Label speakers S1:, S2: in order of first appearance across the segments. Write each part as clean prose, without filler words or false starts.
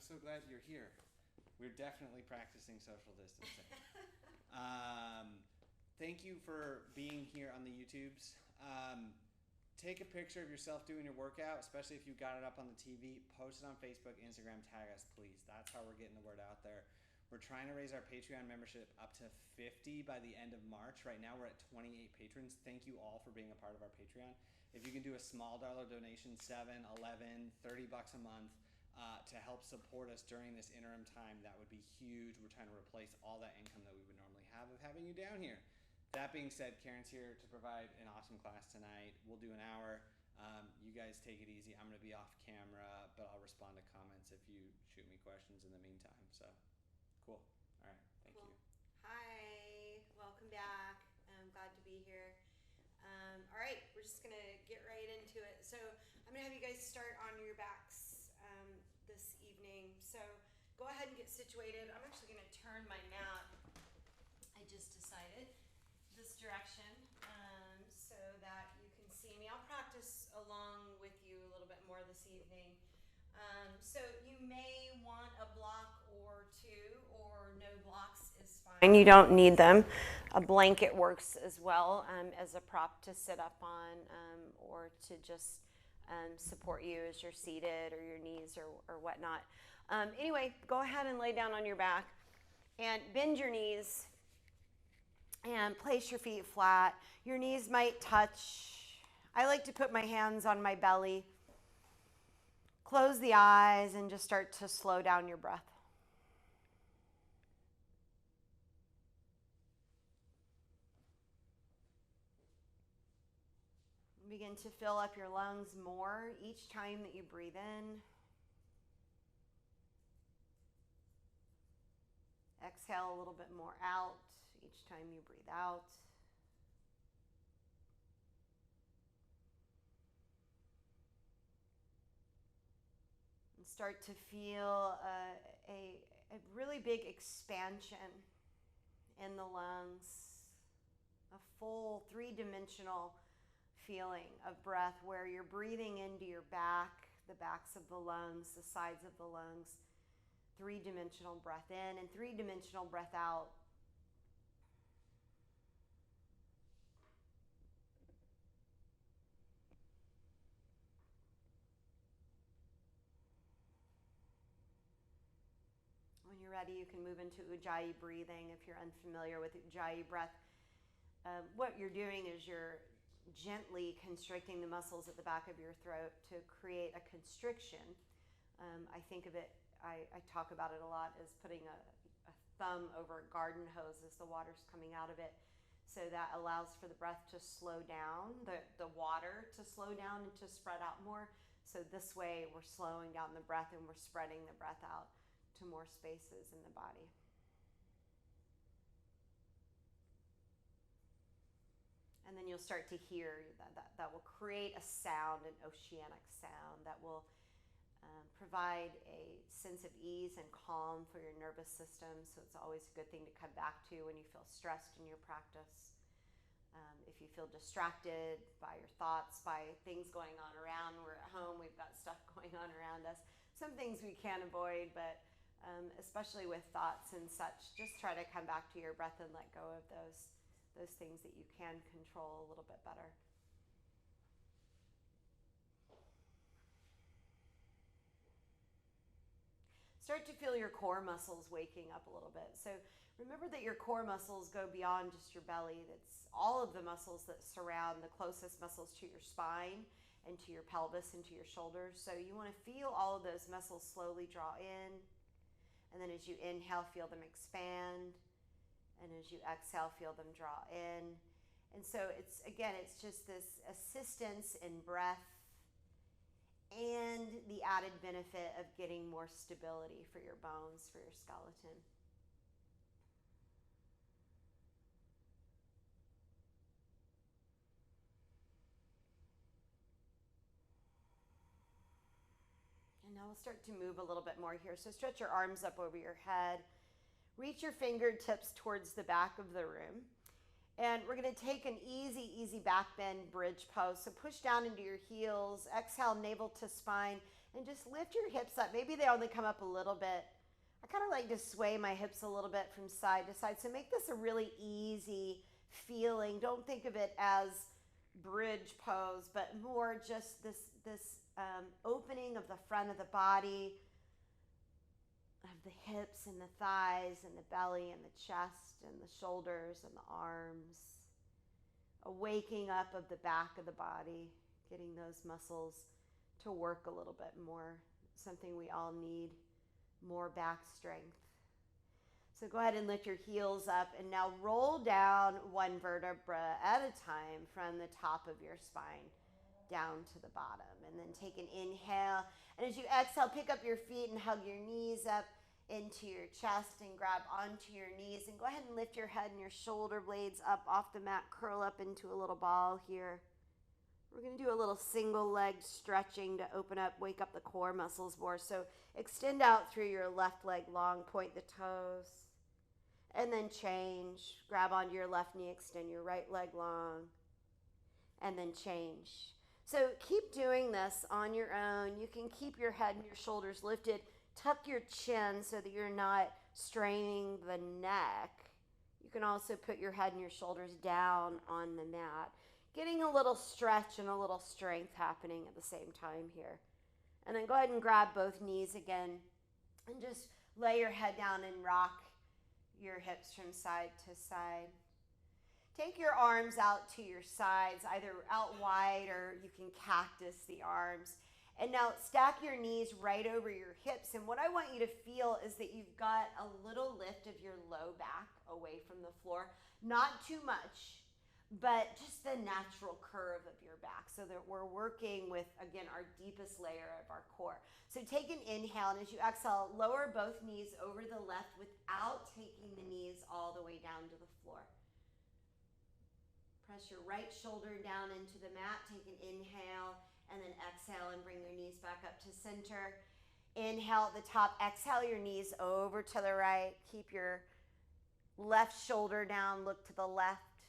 S1: I'm so glad you're here. We're definitely practicing social distancing. Thank you for being here on the YouTubes. Take a picture of yourself doing your workout, especially if you got it up on the TV. Post it on Facebook, Instagram, tag us, please. That's how we're getting the word out there. We're trying to raise our Patreon membership up to 50 by the end of March. Right now, we're at 28 patrons. Thank you all for being a part of our Patreon. If you can do a small dollar donation, 7, 11, 30 bucks a month, to help support us during this interim time, that would be huge. We're trying to replace all that income that we would normally have of having you down here. That being said, Karen's here to provide an awesome class tonight. We'll do an hour. You guys take it easy. I'm going to be off camera, but I'll respond to comments if you shoot me questions in the meantime. So, cool. All right. Thank you.
S2: Hi. Welcome back. I'm glad to be here. All right. We're just going to get right into it. So, I'm going to have you guys start on your backs this evening. So, go ahead and get situated. I'm actually going to turn my mat. I just decided this direction so that you can see me. I'll practice along with you a little bit more this evening. So you may want a block or two, or no blocks is fine. You don't need them. A blanket works as well as a prop to sit up on or to just support you as you're seated or your knees or whatnot. Anyway, go ahead and lay down on your back and bend your knees. And place your feet flat. Your knees might touch. I like to put my hands on my belly. Close the eyes and just start to slow down your breath. Begin to fill up your lungs more each time that you breathe in. Exhale a little bit more out each time you breathe out. And start to feel a really big expansion in the lungs, a full three-dimensional feeling of breath where you're breathing into your back, the backs of the lungs, the sides of the lungs. Three-dimensional breath in and three-dimensional breath out. When you're ready, you can move into Ujjayi breathing. If you're unfamiliar with Ujjayi breath, what you're doing is you're gently constricting the muscles at the back of your throat to create a constriction. I think of it, I talk about it a lot as putting a thumb over a garden hose as the water's coming out of it. So that allows for the breath to slow down, the water to slow down and to spread out more. So this way we're slowing down the breath and we're spreading the breath out to more spaces in the body. And then you'll start to hear that will create a sound, an oceanic sound that will provide a sense of ease and calm for your nervous system. So it's always a good thing to come back to when you feel stressed in your practice. If you feel distracted by your thoughts, by things going on around, we're at home, we've got stuff going on around us. Some things we can't avoid, but especially with thoughts and such, just try to come back to your breath and let go of those things that you can control a little bit better. Start to feel your core muscles waking up a little bit. So remember that your core muscles go beyond just your belly. That's all of the muscles that surround the closest muscles to your spine and to your pelvis and to your shoulders. So you want to feel all of those muscles slowly draw in. And then as you inhale, feel them expand. And as you exhale, feel them draw in. And so it's just this assistance in breath and the added benefit of getting more stability for your bones, for your skeleton. And now we'll start to move a little bit more here. So stretch your arms up over your head. Reach your fingertips towards the back of the room. And we're going to take an easy back bend bridge pose. So push down into your heels, exhale, navel to spine, and just lift your hips up. Maybe they only come up a little bit. I kind of like to sway my hips a little bit from side to side. So make this a really easy feeling. Don't think of it as bridge pose, but more just this opening of the front of the body, of the hips and the thighs and the belly and the chest and the shoulders and the arms. A waking up of the back of the body, getting those muscles to work a little bit more. Something we all need, more back strength. So go ahead and lift your heels up and now roll down one vertebra at a time from the top of your spine down to the bottom. And then take an inhale. And as you exhale, pick up your feet and hug your knees up into your chest and grab onto your knees. And go ahead and lift your head and your shoulder blades up off the mat. Curl up into a little ball here. We're going to do a little single leg stretching to open up, wake up the core muscles more. So extend out through your left leg long, point the toes. And then change. Grab onto your left knee, extend your right leg long. And then change. So keep doing this on your own. You can keep your head and your shoulders lifted. Tuck your chin so that you're not straining the neck. You can also put your head and your shoulders down on the mat. Getting a little stretch and a little strength happening at the same time here. And then go ahead and grab both knees again. And just lay your head down and rock your hips from side to side. Take your arms out to your sides, either out wide or you can cactus the arms. And now stack your knees right over your hips. And what I want you to feel is that you've got a little lift of your low back away from the floor. Not too much, but just the natural curve of your back so that we're working with, again, our deepest layer of our core. So take an inhale, and as you exhale, lower both knees over the left without taking the knees all the way down to the floor. Press your right shoulder down into the mat. Take an inhale. And then exhale and bring your knees back up to center. Inhale at the top. Exhale your knees over to the right. Keep your left shoulder down. Look to the left.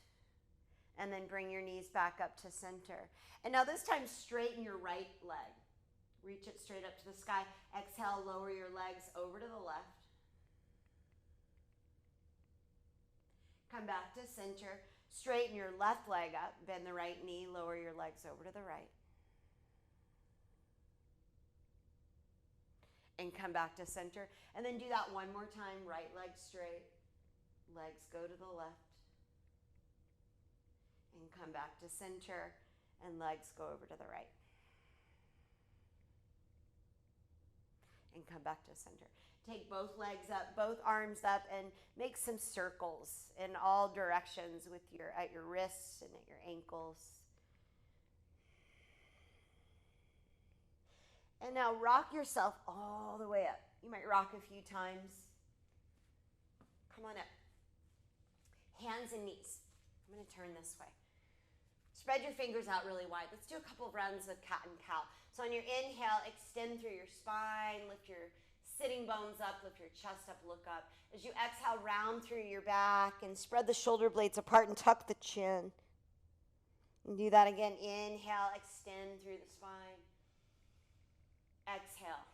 S2: And then bring your knees back up to center. And now this time straighten your right leg. Reach it straight up to the sky. Exhale, lower your legs over to the left. Come back to center. Straighten your left leg up. Bend the right knee. Lower your legs over to the right. And come back to center. And then do that one more time. Right leg straight. Legs go to the left. And come back to center. And legs go over to the right. And come back to center. Take both legs up, both arms up, and make some circles in all directions at your wrists and at your ankles. And now rock yourself all the way up. You might rock a few times. Come on up. Hands and knees. I'm going to turn this way. Spread your fingers out really wide. Let's do a couple of rounds of cat and cow. So on your inhale, extend through your spine, lift your sitting bones up, lift your chest up, look up. As you exhale, round through your back and spread the shoulder blades apart and tuck the chin. And do that again. Inhale, extend through the spine. Exhale.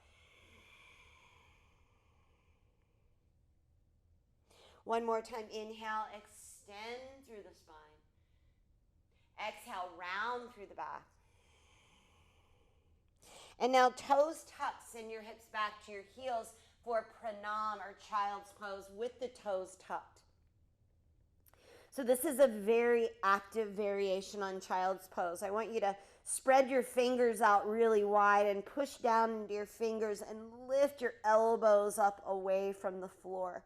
S2: One more time. Inhale, extend through the spine. Exhale, round through the back. And now toes tucked, send your hips back to your heels for pranam or child's pose with the toes tucked. So this is a very active variation on child's pose. I want you to spread your fingers out really wide and push down into your fingers and lift your elbows up away from the floor.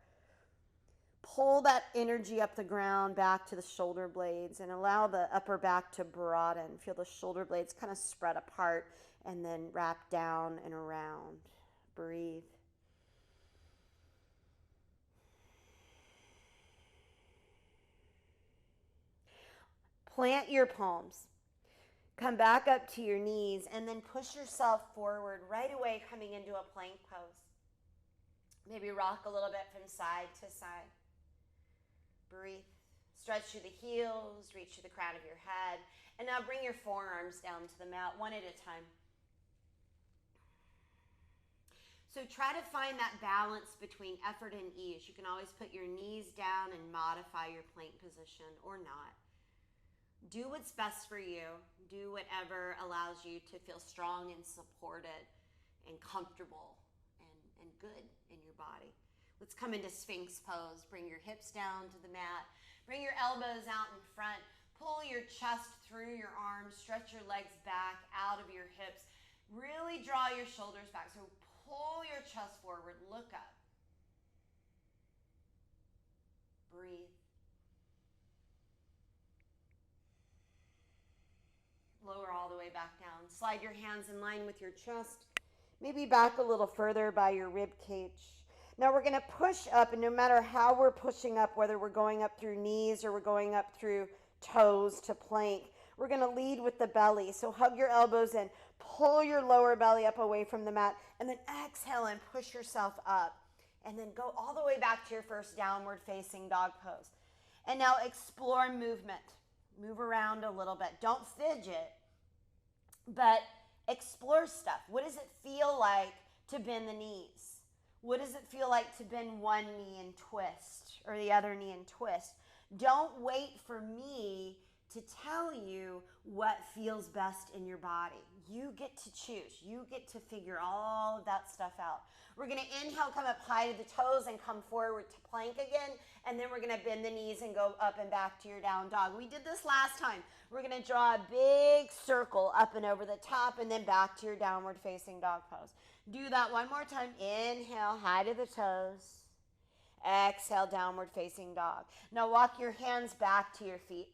S2: Pull that energy up the ground back to the shoulder blades and allow the upper back to broaden. Feel the shoulder blades kind of spread apart and then wrap down and around. Breathe. Plant your palms. Come back up to your knees and then push yourself forward right away, coming into a plank pose. Maybe rock a little bit from side to side. Breathe. Stretch through the heels, reach to the crown of your head. And now bring your forearms down to the mat, one at a time. So try to find that balance between effort and ease. You can always put your knees down and modify your plank position or not. Do what's best for you. Do whatever allows you to feel strong and supported and comfortable and good in your body. Let's come into Sphinx pose. Bring your hips down to the mat. Bring your elbows out in front. Pull your chest through your arms. Stretch your legs back out of your hips. Really draw your shoulders back. So pull your chest forward. Look up. Breathe. Lower all the way back down. Slide your hands in line with your chest. Maybe back a little further by your rib cage. Now we're going to push up, and no matter how we're pushing up, whether we're going up through knees or we're going up through toes to plank, we're going to lead with the belly. So hug your elbows in, pull your lower belly up away from the mat, and then exhale and push yourself up. And then go all the way back to your first downward facing dog pose. And now explore movement. Move around a little bit. Don't fidget, but explore stuff. What does it feel like to bend the knees? What does it feel like to bend one knee and twist, or the other knee and twist? Don't wait for me to tell you what feels best in your body. You get to choose. You get to figure all of that stuff out. We're going to inhale, come up high to the toes and come forward to plank again. And then we're going to bend the knees and go up and back to your down dog. We did this last time. We're going to draw a big circle up and over the top and then back to your downward facing dog pose. Do that one more time. Inhale, high to the toes. Exhale, downward facing dog. Now walk your hands back to your feet.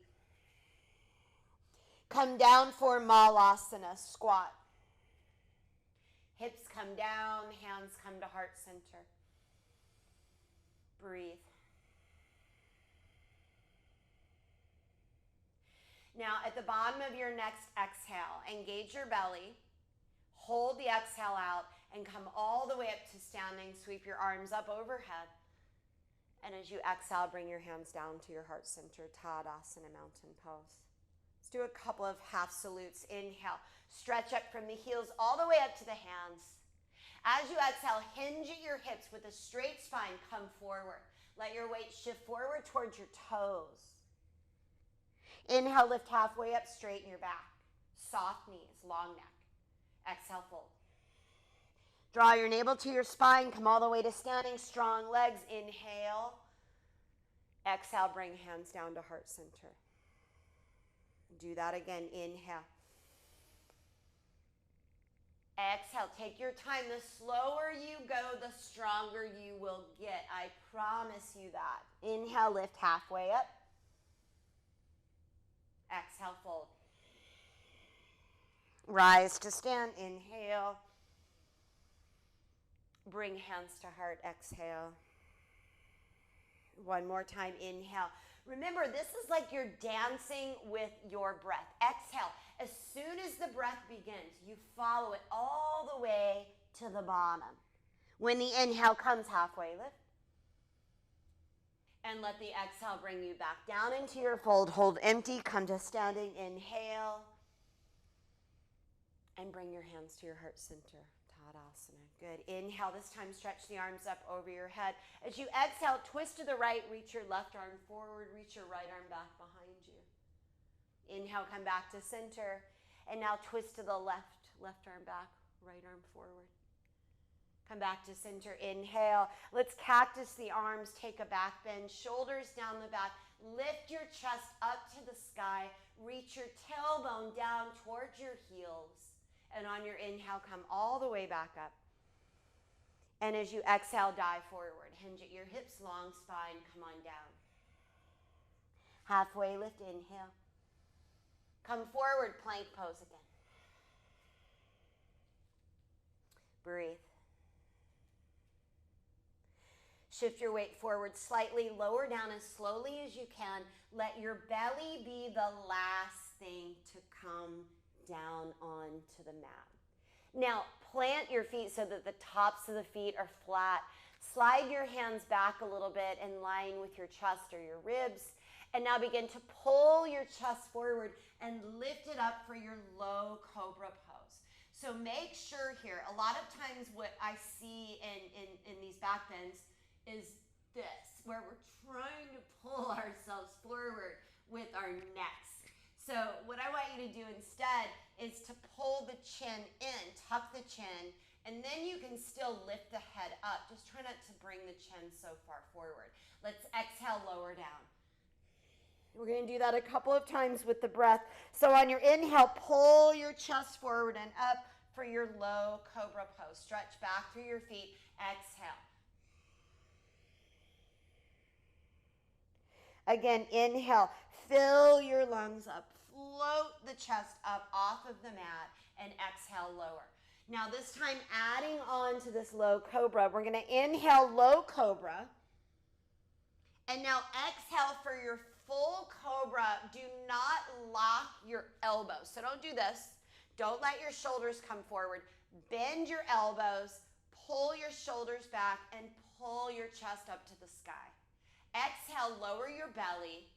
S2: Come down for Malasana, squat. Hips come down, hands come to heart center. Breathe. Now at the bottom of your next exhale, engage your belly, hold the exhale out, and come all the way up to standing. Sweep your arms up overhead. And as you exhale, bring your hands down to your heart center, Tadasana, mountain pose. Let's do a couple of half salutes. Inhale, stretch up from the heels all the way up to the hands. As you exhale, hinge at your hips with a straight spine. Come forward. Let your weight shift forward towards your toes. Inhale, lift halfway up, straighten your back. Soft knees, long neck. Exhale, fold. Draw your navel to your spine. Come all the way to standing. Strong legs. Inhale. Exhale, bring hands down to heart center. Do that again. Inhale. Exhale. Take your time. The slower you go, the stronger you will get. I promise you that. Inhale, lift halfway up. Exhale, fold. Rise to stand. Inhale. Bring hands to heart. Exhale. One more time. Inhale. Remember, this is like you're dancing with your breath. Exhale. As soon as the breath begins, you follow it all the way to the bottom. When the inhale comes, halfway lift. And let the exhale bring you back down into your fold. Hold empty. Come to standing. Inhale. And bring your hands to your heart center. Tadasana. Good. Inhale. This time, stretch the arms up over your head. As you exhale, twist to the right. Reach your left arm forward. Reach your right arm back behind you. Inhale. Come back to center. And now twist to the left. Left arm back. Right arm forward. Come back to center. Inhale. Let's cactus the arms. Take a back bend. Shoulders down the back. Lift your chest up to the sky. Reach your tailbone down towards your heels. And on your inhale, come all the way back up. And as you exhale, dive forward. Hinge at your hips, long spine. Come on down. Halfway lift. Inhale. Come forward. Plank pose again. Breathe. Shift your weight forward slightly, lower down as slowly as you can. Let your belly be the last thing to come down onto the mat. Now, plant your feet so that the tops of the feet are flat. Slide your hands back a little bit in line with your chest or your ribs. And now begin to pull your chest forward and lift it up for your low cobra pose. So make sure here, a lot of times what I see in these back bends is this, where we're trying to pull ourselves forward with our necks. So what I want you to do instead is to pull the chin in, tuck the chin, and then you can still lift the head up. Just try not to bring the chin so far forward. Let's exhale, lower down. We're going to do that a couple of times with the breath. So on your inhale, pull your chest forward and up for your low cobra pose. Stretch back through your feet. Exhale. Again, inhale. Fill your lungs up. Float the chest up off of the mat and exhale, lower. Now this time, adding on to this low cobra, we're going to inhale low cobra. And now exhale for your full cobra. Do not lock your elbows. So don't do this. Don't let your shoulders come forward. Bend your elbows, pull your shoulders back, and pull your chest up to the sky. Exhale, lower your belly,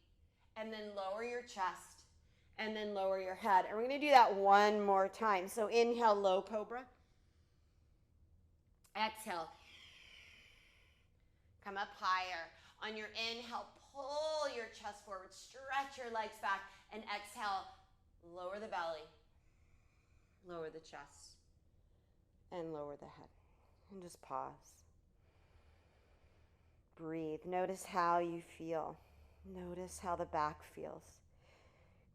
S2: and then lower your chest, and then lower your head. And we're going to do that one more time. So inhale, low cobra. Exhale. Come up higher. On your inhale, pull your chest forward, stretch your legs back, and exhale, lower the belly, lower the chest, and lower the head. And just pause. Breathe. Notice how you feel. Notice how the back feels.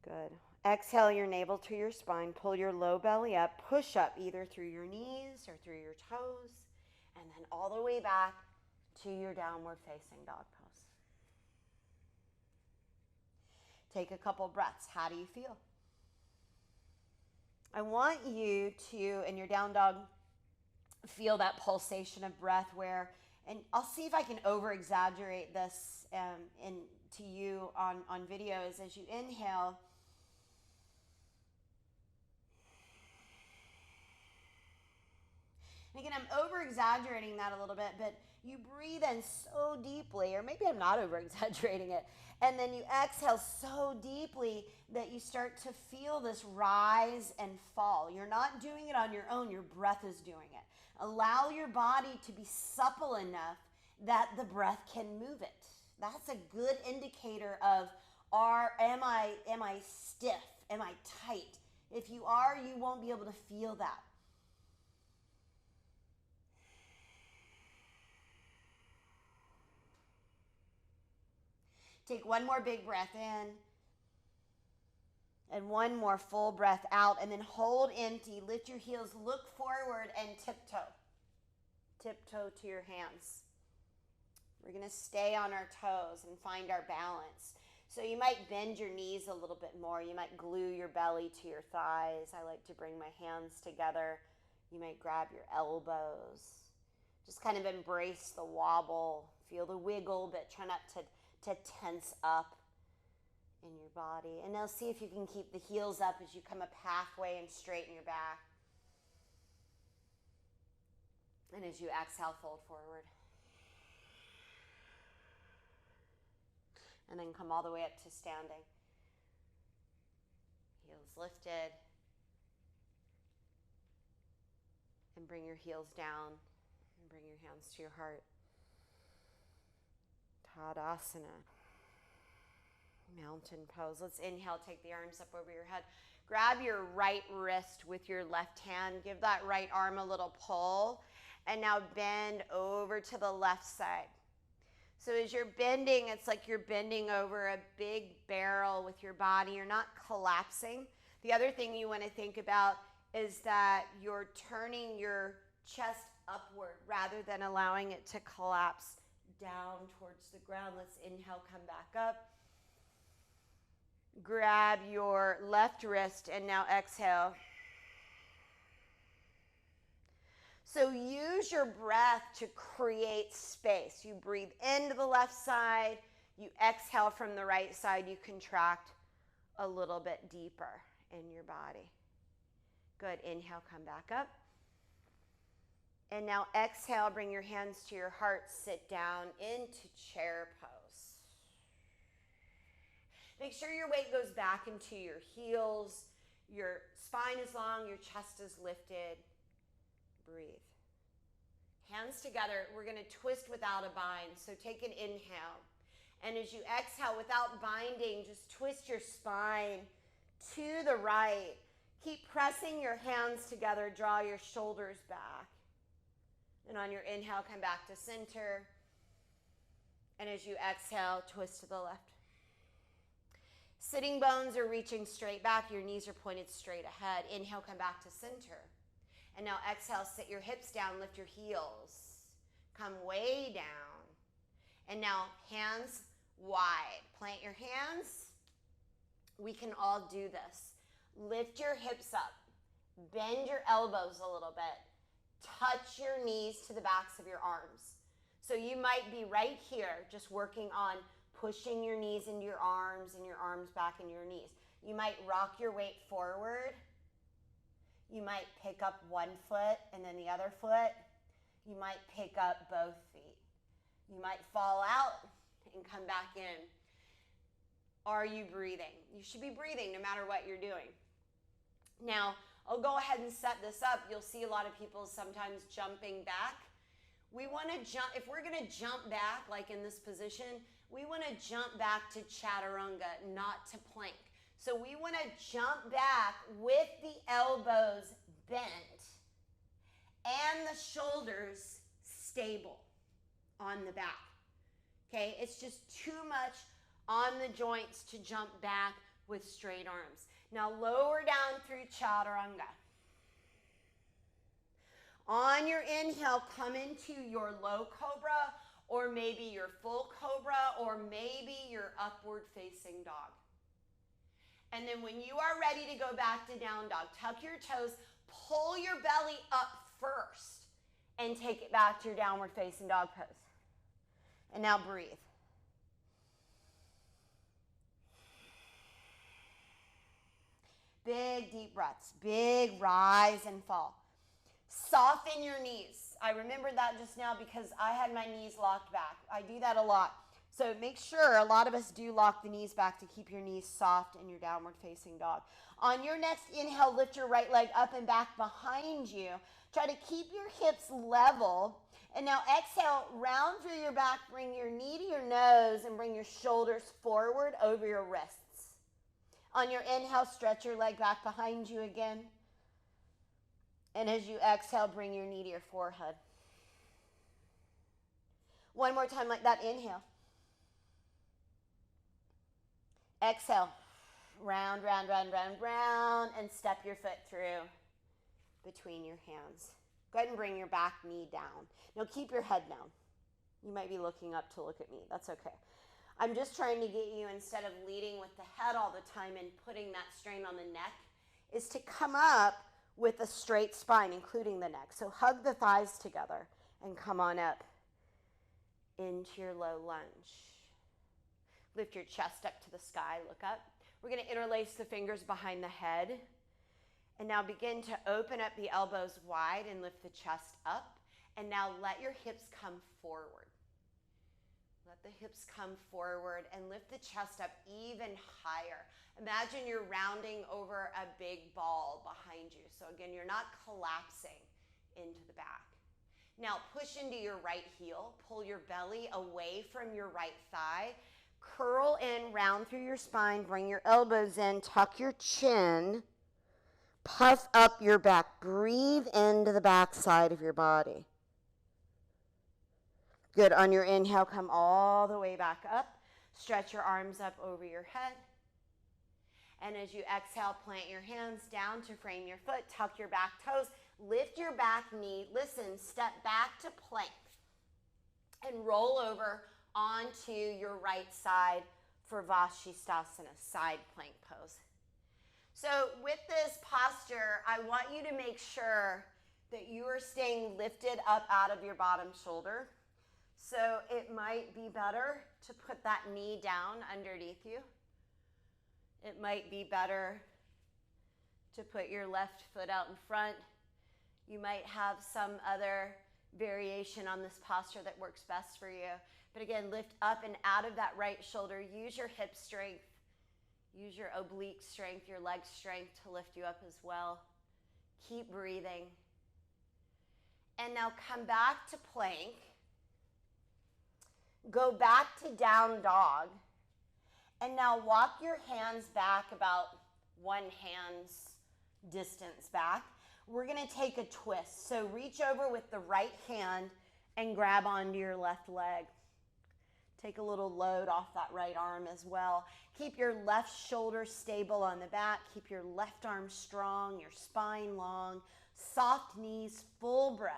S2: Good. Exhale your navel to your spine. Pull your low belly up. Push up either through your knees or through your toes. And then all the way back to your downward facing dog pose. Take a couple breaths. How do you feel? I want you to, in your down dog, feel that pulsation of breath where, and I'll see if I can over-exaggerate this to you on videos. As you inhale, and again, I'm over-exaggerating that a little bit, but you breathe in so deeply, or maybe I'm not over-exaggerating it, and then you exhale so deeply that you start to feel this rise and fall. You're not doing it on your own, your breath is doing it. Allow your body to be supple enough that the breath can move it. That's a good indicator of, am I stiff? Am I tight? If you are, you won't be able to feel that. Take one more big breath in and one more full breath out, and then hold empty. Lift your heels, look forward, and tiptoe. Tiptoe to your hands. We're going to stay on our toes and find our balance. So you might bend your knees a little bit more. You might glue your belly to your thighs. I like to bring my hands together. You might grab your elbows. Just kind of embrace the wobble. Feel the wiggle, but try not to tense up in your body. And now see if you can keep the heels up as you come up halfway and straighten your back. And as you exhale, fold forward. And then come all the way up to standing. Heels lifted. And bring your heels down. And bring your hands to your heart. Tadasana. Mountain pose. Let's inhale, take the arms up over your head. Grab your right wrist with your left hand. Give that right arm a little pull. And now bend over to the left side. So as you're bending, it's like you're bending over a big barrel with your body. You're not collapsing. The other thing you want to think about is that you're turning your chest upward rather than allowing it to collapse down towards the ground. Let's inhale, come back up. Grab your left wrist and now exhale. So use your breath to create space. You breathe into the left side, you exhale from the right side, you contract a little bit deeper in your body. Good, inhale, come back up. And now exhale, bring your hands to your heart, sit down into chair pose. Make sure your weight goes back into your heels. Your spine is long, your chest is lifted. Breathe. Hands together. We're going to twist without a bind. So take an inhale. And as you exhale, without binding, just twist your spine to the right. Keep pressing your hands together. Draw your shoulders back. And on your inhale, come back to center. And as you exhale, twist to the left. Sitting bones are reaching straight back. Your knees are pointed straight ahead. Inhale, come back to center. And now exhale, sit your hips down, lift your heels. Come way down. And now hands wide. Plant your hands. We can all do this. Lift your hips up. Bend your elbows a little bit. Touch your knees to the backs of your arms. So you might be right here just working on pushing your knees into your arms and your arms back into your knees. You might rock your weight forward. You might pick up one foot and then the other foot. You might pick up both feet. You might fall out and come back in. Are you breathing? You should be breathing no matter what you're doing. Now, I'll go ahead and set this up. You'll see a lot of people sometimes jumping back. We want to jump, if we're going to jump back, like in this position, we want to jump back to chaturanga, not to plank. So we want to jump back with the elbows bent and the shoulders stable on the back. Okay, it's just too much on the joints to jump back with straight arms. Now lower down through chaturanga. On your inhale, come into your low cobra, or maybe your full cobra, or maybe your upward facing dog. And then when you are ready to go back to down dog, tuck your toes, pull your belly up first, and take it back to your downward facing dog pose. And now breathe. Big deep breaths, big rise and fall. Soften your knees. I remembered that just now because I had my knees locked back. I do that a lot. So make sure, a lot of us do lock the knees back to keep your knees soft in your downward facing dog. On your next inhale, lift your right leg up and back behind you. Try to keep your hips level. And now exhale, round through your back, bring your knee to your nose and bring your shoulders forward over your wrists. On your inhale, stretch your leg back behind you again. And as you exhale, bring your knee to your forehead. One more time like that. Inhale. Exhale. Round, round, round, round, round. And step your foot through between your hands. Go ahead and bring your back knee down. Now keep your head down. You might be looking up to look at me. That's okay. I'm just trying to get you, instead of leading with the head all the time and putting that strain on the neck, is to come up with a straight spine, including the neck. So hug the thighs together and come on up into your low lunge. Lift your chest up to the sky, look up. We're going to interlace the fingers behind the head. And now begin to open up the elbows wide and lift the chest up. And now let your hips come forward. Let the hips come forward and lift the chest up even higher. Imagine you're rounding over a big ball behind you. So again, you're not collapsing into the back. Now push into your right heel. Pull your belly away from your right thigh. Curl in, round through your spine. Bring your elbows in. Tuck your chin. Puff up your back. Breathe into the back side of your body. Good. On your inhale, come all the way back up. Stretch your arms up over your head. And as you exhale, plant your hands down to frame your foot. Tuck your back toes. Lift your back knee. Listen, step back to plank. And roll over onto your right side for Vashisthasana, side plank pose. So with this posture, I want you to make sure that you are staying lifted up out of your bottom shoulder. So it might be better to put that knee down underneath you. It might be better to put your left foot out in front. You might have some other variation on this posture that works best for you. But again, lift up and out of that right shoulder. Use your hip strength Use your oblique strength, your leg strength to lift you up as well. Keep breathing. And now come back to plank. Go back to down dog. And now walk your hands back about 1 hand's distance back. We're going to take a twist. So reach over with the right hand and grab onto your left leg. Take a little load off that right arm as well. Keep your left shoulder stable on the back. Keep your left arm strong, your spine long. Soft knees, full breath.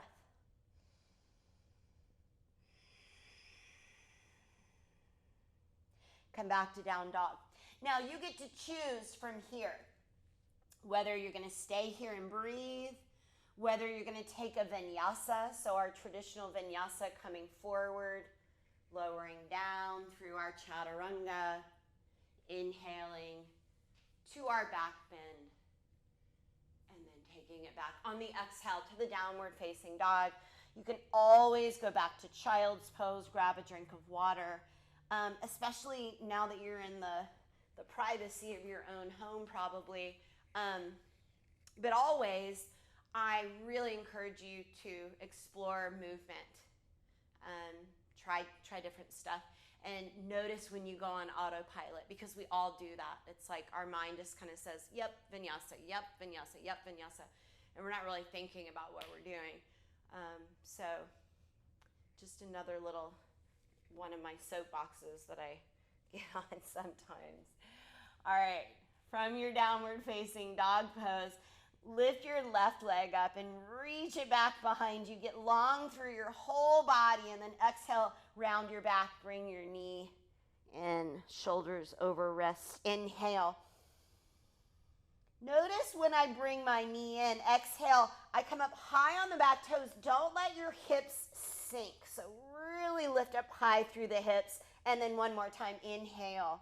S2: Come back to down dog. Now you get to choose from here whether you're going to stay here and breathe, whether you're going to take a vinyasa, so our traditional vinyasa coming forward, lowering down through our chaturanga, inhaling to our back bend, and then taking it back on the exhale to the downward facing dog. You can always go back to child's pose, grab a drink of water, especially now that you're in the privacy of your own home probably. But always, I really encourage you to explore movement. Try different stuff. And notice when you go on autopilot, because we all do that. It's like our mind just kind of says, yep, vinyasa, yep, vinyasa, yep, vinyasa. And we're not really thinking about what we're doing. So just another little one of my soapboxes that I get on sometimes. All right, from your downward facing dog pose, lift your left leg up and reach it back behind you. Get long through your whole body and then exhale, round your back, bring your knee in, shoulders over wrists. Inhale. Notice when I bring my knee in, exhale, I come up high on the back toes. Don't let your hips sink. So really lift up high through the hips. And then one more time, inhale.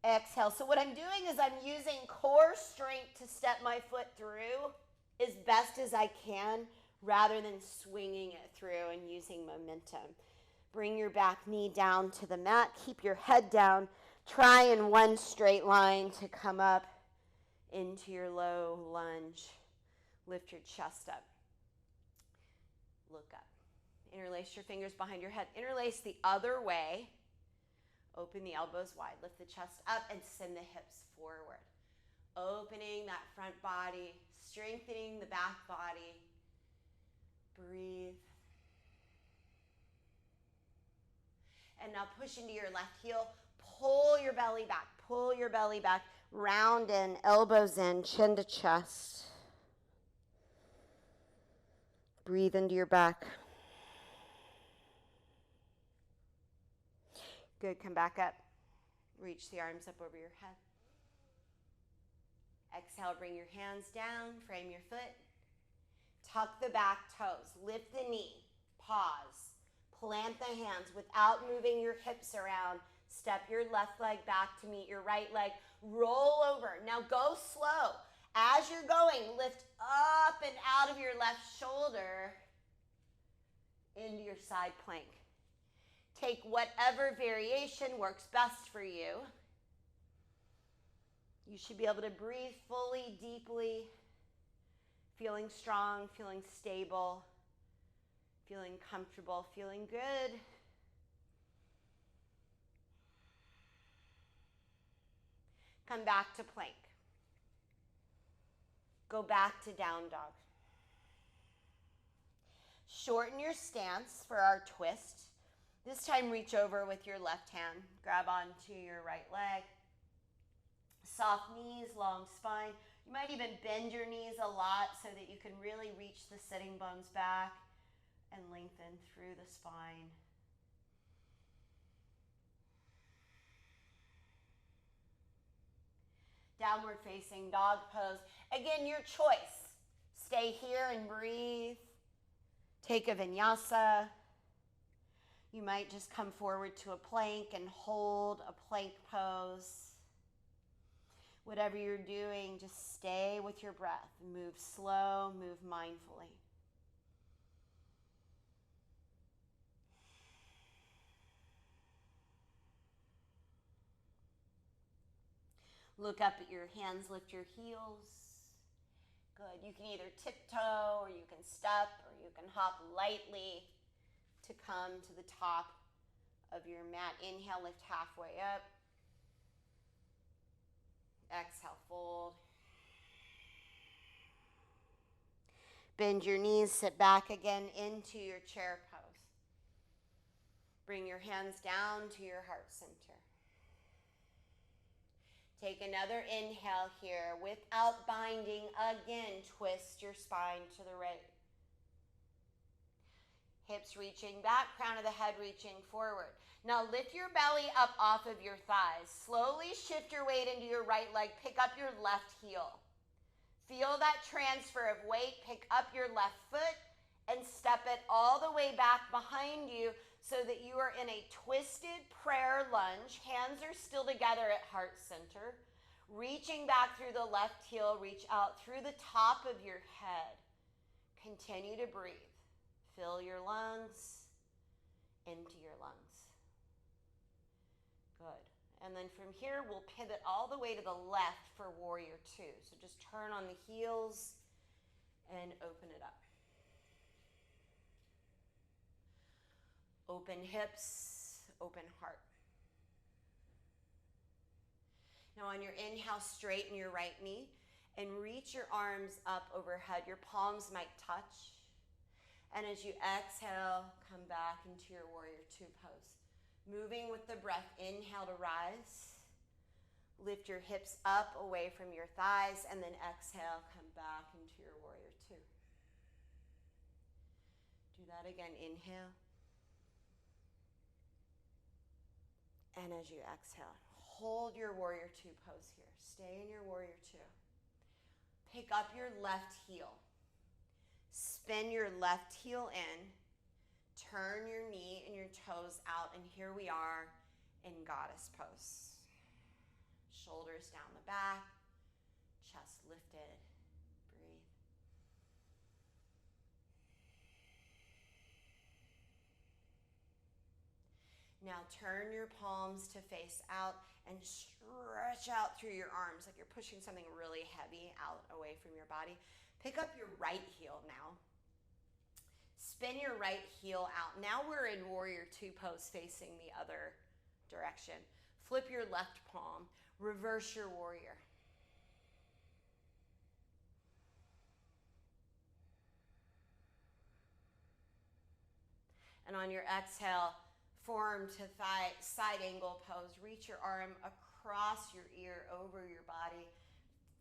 S2: Exhale. So what I'm doing is I'm using core strength to step my foot through as best as I can rather than swinging it through and using momentum. Bring your back knee down to the mat. Keep your head down. Try in one straight line to come up into your low lunge. Lift your chest up. Look up. Interlace your fingers behind your head. Interlace the other way. Open the elbows wide. Lift the chest up and send the hips forward. Opening that front body, strengthening the back body. Breathe. And now push into your left heel. Pull your belly back. Pull your belly back. Round in, elbows in, chin to chest. Breathe into your back. Good, come back up. Reach the arms up over your head. Exhale, bring your hands down, frame your foot. Tuck the back toes, lift the knee, pause. Plant the hands without moving your hips around. Step your left leg back to meet your right leg. Roll over. Now go slow. As you're going, lift up and out of your left shoulder into your side plank. Take whatever variation works best for you. You should be able to breathe fully, deeply, feeling strong, feeling stable, feeling comfortable, feeling good. Come back to plank. Go back to down dog. Shorten your stance for our twist. This time reach over with your left hand. Grab onto your right leg. Soft knees, long spine. You might even bend your knees a lot so that you can really reach the sitting bones back and lengthen through the spine. Downward facing dog pose. Again, your choice. Stay here and breathe. Take a vinyasa. You might just come forward to a plank and hold a plank pose. Whatever you're doing, just stay with your breath. Move slow, move mindfully. Look up at your hands, lift your heels. Good. You can either tiptoe or you can step or you can hop lightly to come to the top of your mat. Inhale, lift halfway up. Exhale, fold. Bend your knees, sit back again into your chair pose. Bring your hands down to your heart center. Take another inhale here. Without binding, again, twist your spine to the right. Hips reaching back, crown of the head reaching forward. Now lift your belly up off of your thighs. Slowly shift your weight into your right leg. Pick up your left heel. Feel that transfer of weight. Pick up your left foot and step it all the way back behind you so that you are in a twisted prayer lunge. Hands are still together at heart center. Reaching back through the left heel, reach out through the top of your head. Continue to breathe. Fill your lungs, empty your lungs. Good. And then from here, we'll pivot all the way to the left for warrior two. So just turn on the heels and open it up. Open hips, open heart. Now on your inhale, straighten your right knee and reach your arms up overhead. Your palms might touch. And as you exhale, come back into your warrior two pose. Moving with the breath, inhale to rise. Lift your hips up away from your thighs, and then exhale, come back into your warrior two. Do that again, inhale. And as you exhale, hold your warrior two pose here. Stay in your warrior two. Pick up your left heel. Spin your left heel in. Turn your knee and your toes out, and here we are in goddess pose. Shoulders down the back, chest lifted. Breathe. Now turn your palms to face out and stretch out through your arms like you're pushing something really heavy out away from your body. Pick up your right heel now. Spin your right heel out. Now we're in warrior two pose facing the other direction. Flip your left palm. Reverse your warrior. And on your exhale, forearm to thigh, side angle pose. Reach your arm across your ear, over your body,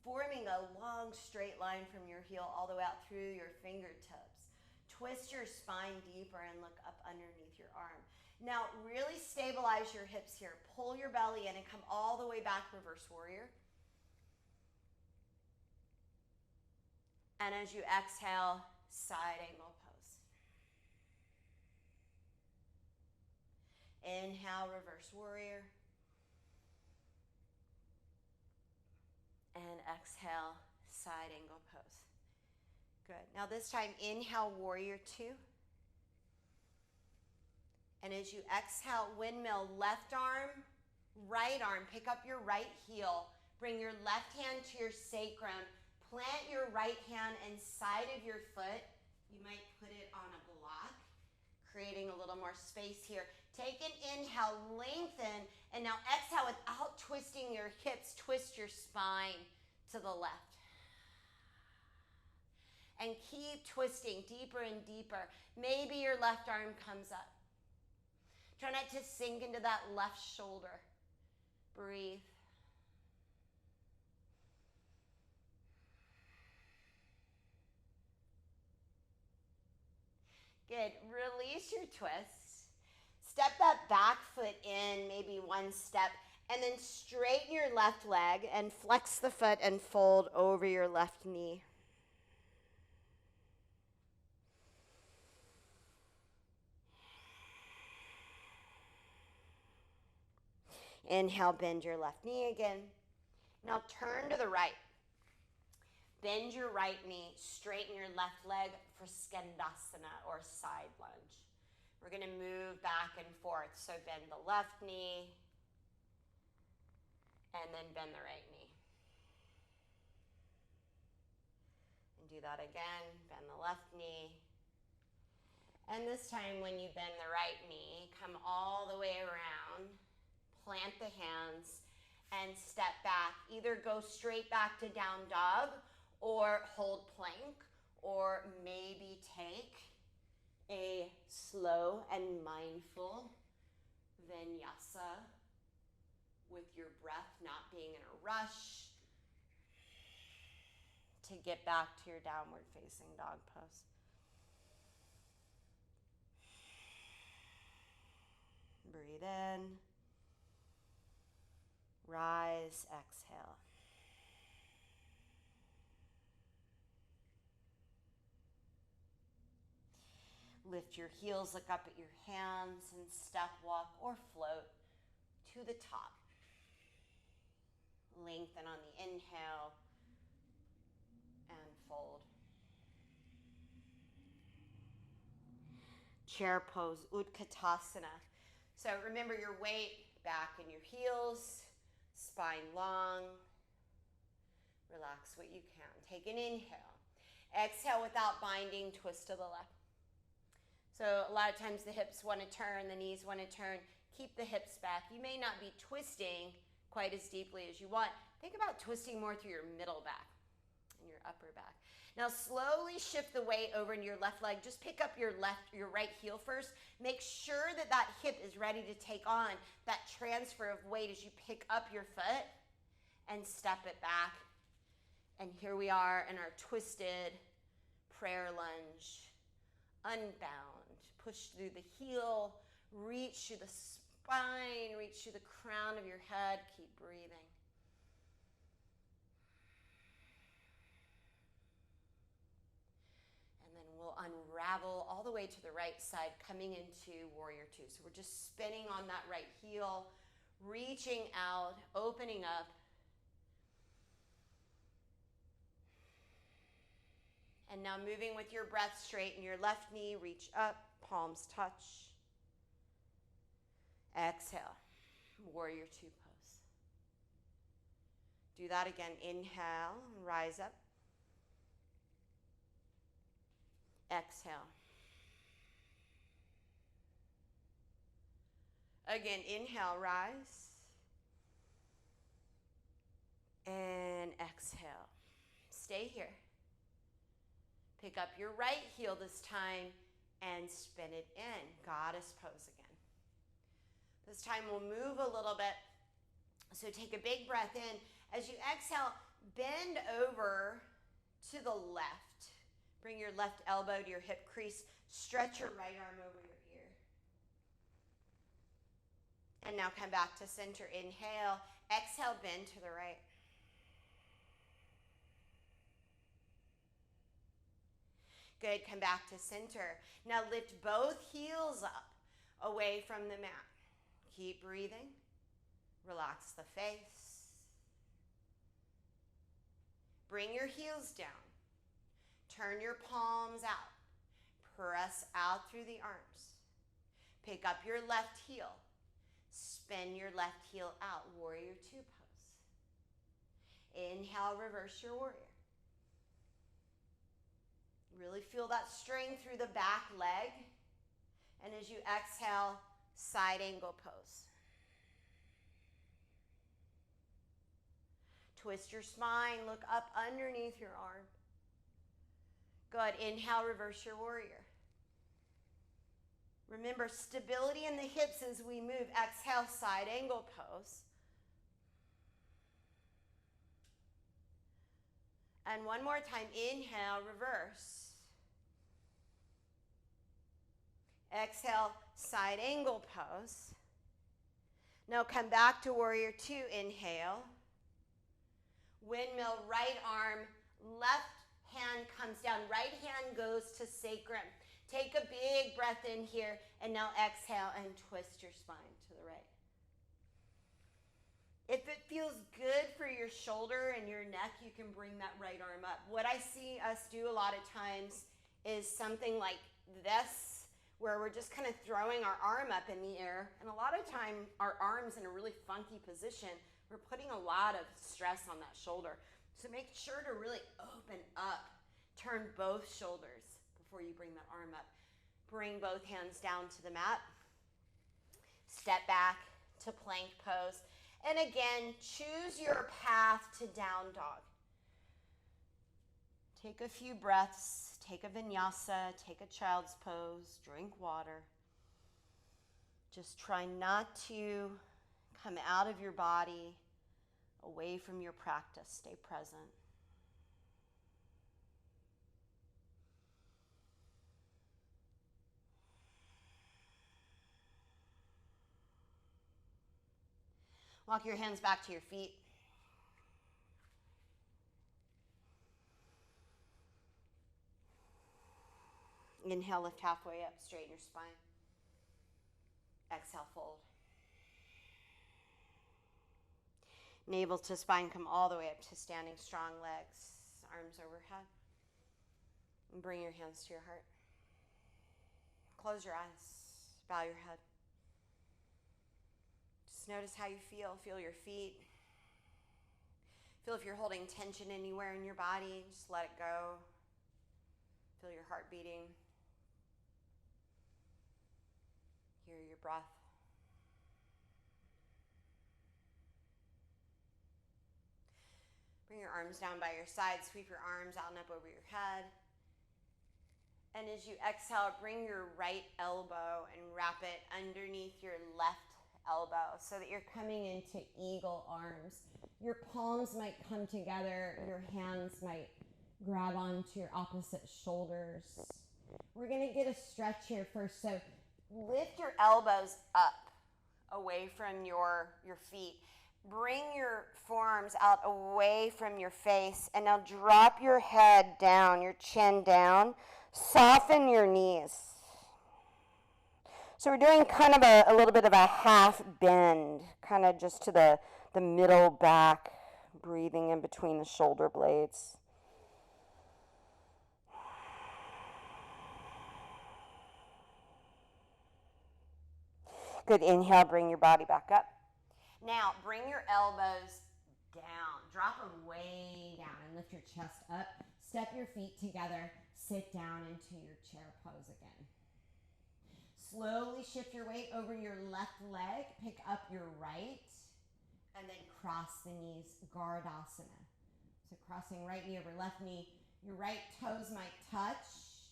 S2: forming a long straight line from your heel all the way out through your fingertips. Twist your spine deeper and look up underneath your arm. Now really stabilize your hips here. Pull your belly in and come all the way back, reverse warrior. And as you exhale, side angle pose. Inhale, reverse warrior. And exhale, side angle pose. Good. Now this time, inhale, warrior two. And as you exhale, windmill, left arm, right arm. Pick up your right heel. Bring your left hand to your sacrum. Plant your right hand inside of your foot. You might put it on a block, creating a little more space here. Take an inhale, lengthen, and now exhale without twisting your hips. Twist your spine to the left. And keep twisting deeper and deeper. Maybe your left arm comes up. Try not to sink into that left shoulder. Breathe. Good. Release your twist. Step that back foot in, maybe one step, and then straighten your left leg and flex the foot and fold over your left knee. Inhale, bend your left knee again. Now turn to the right. Bend your right knee, straighten your left leg for skandasana or side lunge. We're going to move back and forth. So bend the left knee and then bend the right knee. Do that again. Bend the left knee. And this time when you bend the right knee, come all the way around, plant the hands, and step back. Either go straight back to down dog, or hold plank, or maybe take a slow and mindful vinyasa with your breath not being in a rush to get back to your downward facing dog pose. Breathe in, rise, exhale. Lift your heels, look up at your hands, and step, walk, or float to the top. Lengthen on the inhale and fold. Chair pose, Utkatasana. So remember your weight back in your heels, spine long. Relax what you can. Take an inhale. Exhale without binding, twist to the left. So a lot of times the hips want to turn, the knees want to turn. Keep the hips back. You may not be twisting quite as deeply as you want. Think about twisting more through your middle back and your upper back. Now slowly shift the weight over into your left leg. Just pick up your right heel first. Make sure that that hip is ready to take on that transfer of weight as you pick up your foot and step it back. And here we are in our twisted prayer lunge. Unbound. Push through the heel. Reach through the spine. Reach through the crown of your head. Keep breathing. We'll unravel all the way to the right side, coming into warrior two. So we're just spinning on that right heel, reaching out, opening up. And now moving with your breath, straighten your left knee, reach up, palms touch. Exhale, warrior two pose. Do that again. Inhale, rise up. Exhale. Again, inhale, rise. And exhale. Stay here. Pick up your right heel this time and spin it in. Goddess pose again. This time we'll move a little bit. So take a big breath in. As you exhale, bend over to the left. Bring your left elbow to your hip crease. Stretch your right arm over your ear. And now come back to center. Inhale. Exhale, bend to the right. Good. Come back to center. Now lift both heels up away from the mat. Keep breathing. Relax the face. Bring your heels down. Turn your palms out. Press out through the arms. Pick up your left heel. Spin your left heel out. Warrior two pose. Inhale, reverse your warrior. Really feel that strength through the back leg. And as you exhale, side angle pose. Twist your spine. Look up underneath your arm. Good. Inhale, reverse your warrior. Remember, stability in the hips as we move. Exhale, side angle pose. And one more time. Inhale, reverse. Exhale, side angle pose. Now come back to warrior two. Inhale. Windmill, right arm, left hand comes down. Right hand goes to sacrum. Take a big breath in here, and now exhale and twist your spine to the right. If it feels good for your shoulder and your neck, you can bring that right arm up. What I see us do a lot of times is something like this, where we're just kind of throwing our arm up in the air, and a lot of time our arm's in a really funky position. We're putting a lot of stress on that shoulder. So make sure to really open up. Turn both shoulders before you bring that arm up. Bring both hands down to the mat. Step back to plank pose. And again, choose your path to down dog. Take a few breaths. Take a vinyasa. Take a child's pose. Drink water. Just try not to come out of your body, away from your practice. Stay present. Walk your hands back to your feet. Inhale, lift halfway up, straighten your spine. Exhale, fold. Navel to spine, come all the way up to standing strong legs, arms overhead. And bring your hands to your heart. Close your eyes, bow your head. Just notice how you feel. Feel your feet. Feel if you're holding tension anywhere in your body, just let it go. Feel your heart beating. Hear your breath. Bring your arms down by your side. Sweep your arms out and up over your head. And as you exhale, bring your right elbow and wrap it underneath your left elbow so that you're coming into eagle arms. Your palms might come together. Your hands might grab onto your opposite shoulders. We're going to get a stretch here first. So lift your elbows up away from your feet. Bring your forearms out away from your face. And now drop your head down, your chin down. Soften your knees. So we're doing kind of a little bit of a half bend, kind of just to the middle back, breathing in between the shoulder blades. Good, inhale, bring your body back up. Now, bring your elbows down. Drop them way down and lift your chest up. Step your feet together. Sit down into your chair pose again. Slowly shift your weight over your left leg. Pick up your right. And then cross the knees, Gardasana. So crossing right knee over left knee. Your right toes might touch.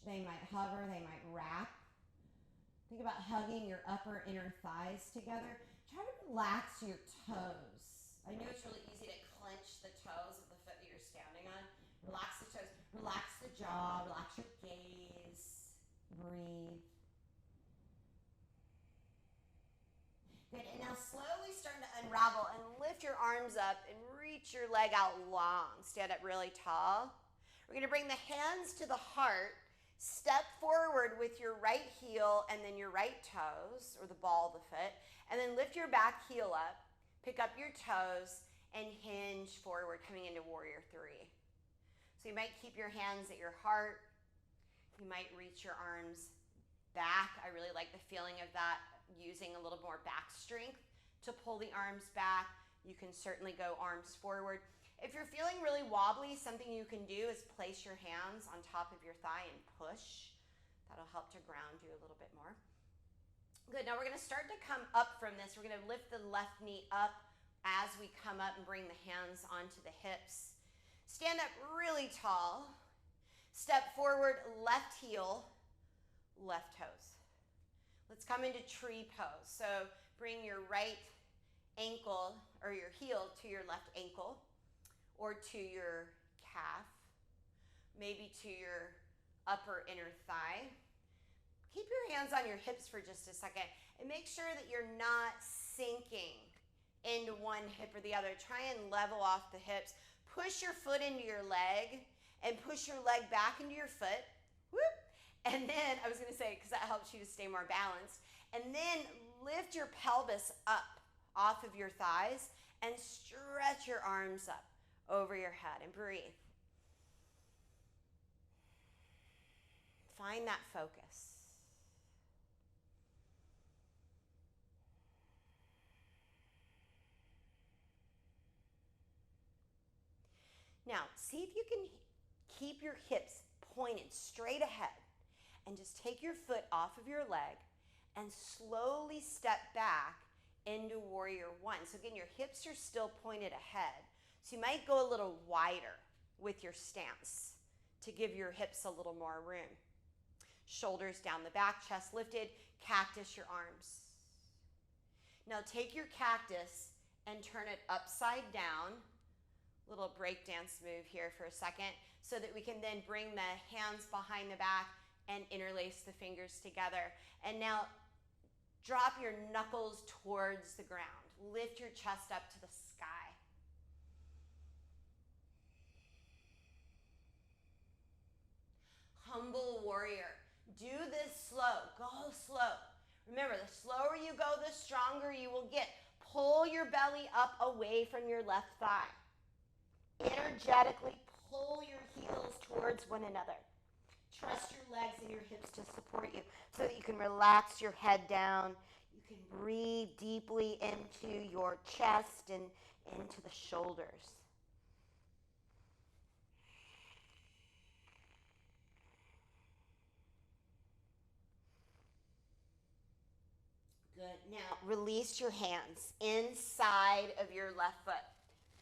S2: They might hover. They might wrap. Think about hugging your upper inner thighs together. Try to relax your toes. I know it's really easy to clench the toes of the foot that you're standing on. Relax the toes. Relax the jaw. Relax your gaze. Breathe. Good. And now slowly start to unravel and lift your arms up and reach your leg out long. Stand up really tall. We're going to bring the hands to the heart. Step forward with your right heel and then your right toes, or the ball of the foot, and then lift your back heel up, pick up your toes, and hinge forward, coming into Warrior 3. So you might keep your hands at your heart. You might reach your arms back. I really like the feeling of that, using a little more back strength to pull the arms back. You can certainly go arms forward. If you're feeling really wobbly, something you can do is place your hands on top of your thigh and push. That'll help to ground you a little bit more. Good, now we're gonna start to come up from this. We're gonna lift the left knee up as we come up and bring the hands onto the hips. Stand up really tall. Step forward, left heel, left toes. Let's come into tree pose. So bring your right ankle or your heel to your left ankle, or to your calf, maybe to your upper inner thigh. Keep your hands on your hips for just a second and make sure that you're not sinking into one hip or the other. Try and level off the hips. Push your foot into your leg and push your leg back into your foot. Whoop. And then, I was gonna say, because that helps you to stay more balanced, and then lift your pelvis up off of your thighs and stretch your arms up over your head and breathe. Find that focus. Now, see if you can keep your hips pointed straight ahead. And just take your foot off of your leg and slowly step back into warrior one. So again, your hips are still pointed ahead. So you might go a little wider with your stance to give your hips a little more room. Shoulders down the back, chest lifted, cactus your arms. Now take your cactus and turn it upside down. Little breakdance move here for a second so that we can then bring the hands behind the back and interlace the fingers together. And now drop your knuckles towards the ground. Lift your chest up to the sky. Humble warrior. Do this slow. Go slow. Remember, the slower you go, the stronger you will get. Pull your belly up away from your left thigh. Energetically pull your heels towards one another. Trust your legs and your hips to support you so that you can relax your head down. You can breathe deeply into your chest and into the shoulders. Good. Now release your hands inside of your left foot.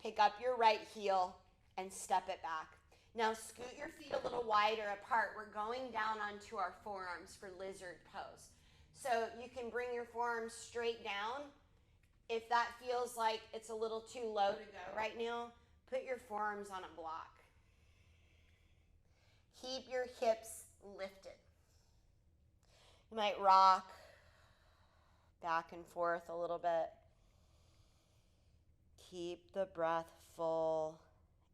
S2: Pick up your right heel and step it back. Now scoot your feet a little wider apart. We're going down onto our forearms for lizard pose. So you can bring your forearms straight down. If that feels like it's a little too low to go right now, put your forearms on a block. Keep your hips lifted. You might rock back and forth a little bit. Keep the breath full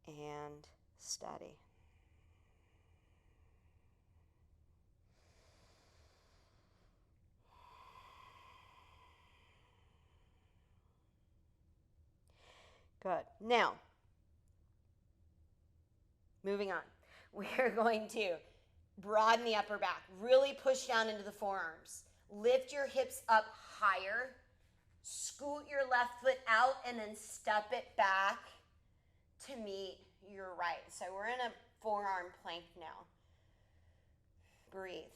S2: and steady. Good. Now, moving on. We are going to broaden the upper back. Really push down into the forearms. Lift your hips up higher. Scoot your left foot out and then step it back to meet your right. So we're in a forearm plank now. Breathe.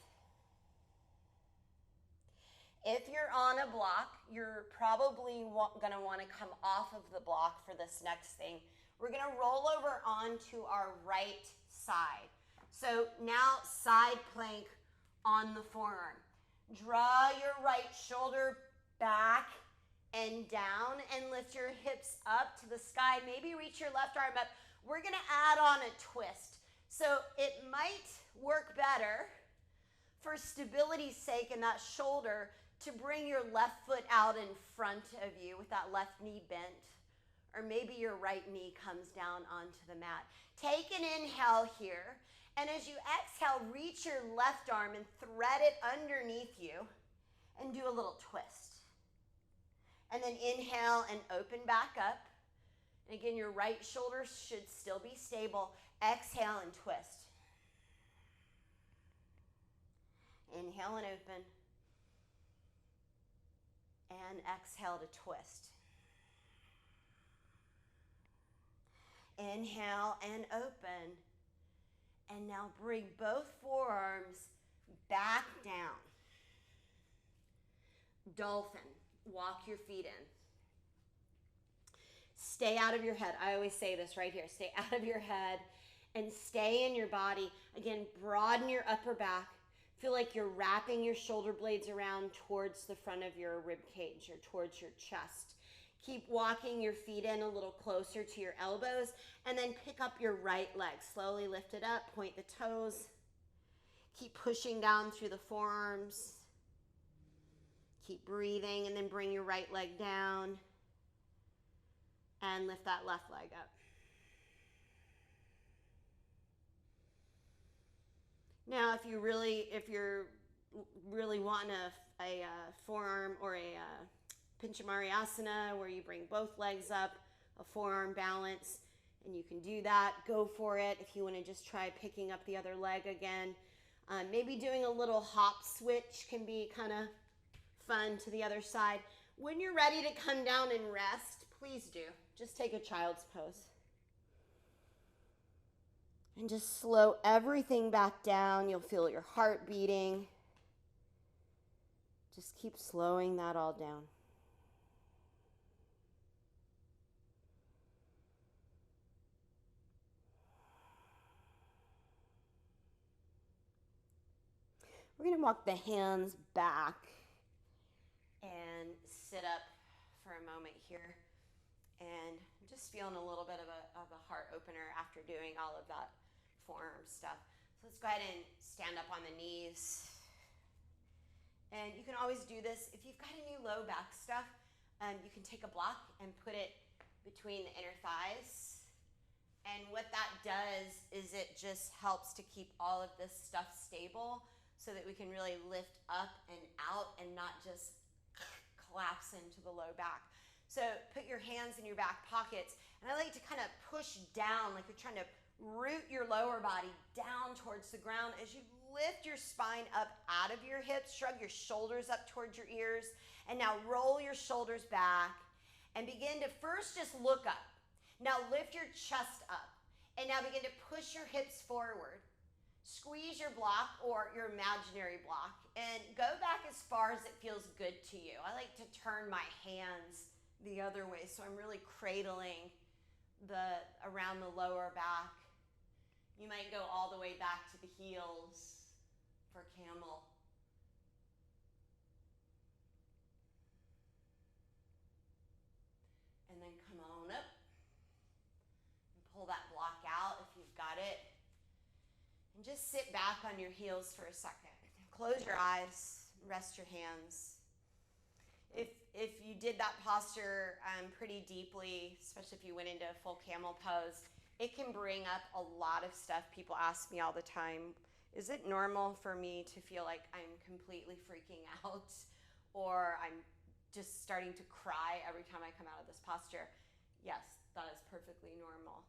S2: If you're on a block, you're probably going to want to come off of the block for this next thing. We're going to roll over onto our right side. So now side plank on the forearm. Draw your right shoulder back and down and lift your hips up to the sky. Maybe reach your left arm up. We're going to add on a twist. So it might work better for stability's sake in that shoulder to bring your left foot out in front of you with that left knee bent. Or maybe your right knee comes down onto the mat. Take an inhale here. And as you exhale, reach your left arm and thread it underneath you and do a little twist. And then inhale and open back up. And again, your right shoulder should still be stable. Exhale and twist. Inhale and open. And exhale to twist. Inhale and open. And now bring both forearms back down. Dolphin. Walk your feet in. Stay out of your head. I always say this right here. Stay out of your head and stay in your body. Again, broaden your upper back. Feel like you're wrapping your shoulder blades around towards the front of your rib cage or towards your chest. Keep walking your feet in a little closer to your elbows and then pick up your right leg. Slowly lift it up, point the toes. Keep pushing down through the forearms. Keep breathing and then bring your right leg down and lift that left leg up. Now, if you're really wanting a forearm or a Panchamariasana where you bring both legs up, a forearm balance, and you can do that, go for it. If you want to just try picking up the other leg again, maybe doing a little hop switch can be kind of fun to the other side. When you're ready to come down and rest, please do. Just take a child's pose. And just slow everything back down. You'll feel your heart beating. Just keep slowing that all down. We're going to walk the hands back and sit up for a moment here. And I'm just feeling a little bit of a heart opener after doing all of that forearm stuff. So let's go ahead and stand up on the knees. And you can always do this. If you've got any low back stuff, you can take a block and put it between the inner thighs. And what that does is it just helps to keep all of this stuff stable so that we can really lift up and out and not just collapse into the low back. So put your hands in your back pockets. And I like to kind of push down like you're trying to root your lower body down towards the ground as you lift your spine up out of your hips, shrug your shoulders up towards your ears, and now roll your shoulders back and begin to first just look up. Now lift your chest up and now begin to push your hips forward. Squeeze your block or your imaginary block and go back as far as it feels good to you. I like to turn my hands the other way so I'm really cradling around the lower back. You might go all the way back to the heels for camel. And then come on up and pull that block out if you've got it. And just sit back on your heels for a second. Close your eyes, rest your hands. If you did that posture pretty deeply, especially if you went into a full camel pose, it can bring up a lot of stuff. People ask me all the time, is it normal for me to feel like I'm completely freaking out or I'm just starting to cry every time I come out of this posture? Yes, that is perfectly normal.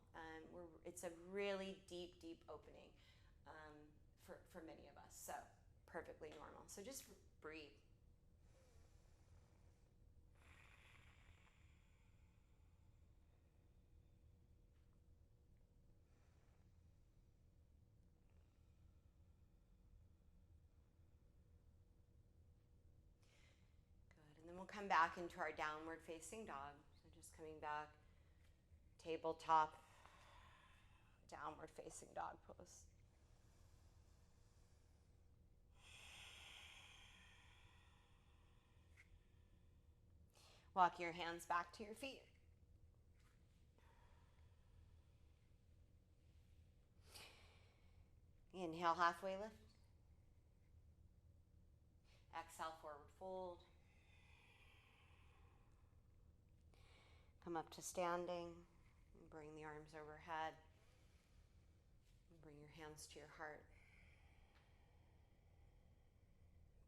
S2: It's a really deep, deep opening for many of us, so perfectly normal. So just breathe. Then we'll come back into our downward facing dog. So just coming back, tabletop, downward facing dog pose. Walk your hands back to your feet. Inhale, halfway lift. Exhale, forward fold. Come up to standing. And bring the arms overhead. And bring your hands to your heart.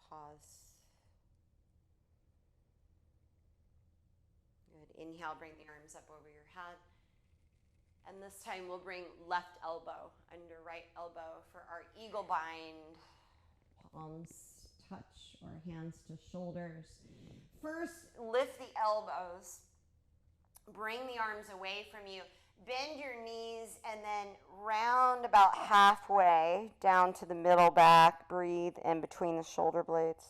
S2: Pause. Good. Inhale, bring the arms up over your head. And this time we'll bring left elbow under right elbow for our eagle bind. Palms touch or hands to shoulders. First, lift the elbows. Bring the arms away from you. Bend your knees and then round about halfway down to the middle back. Breathe in between the shoulder blades.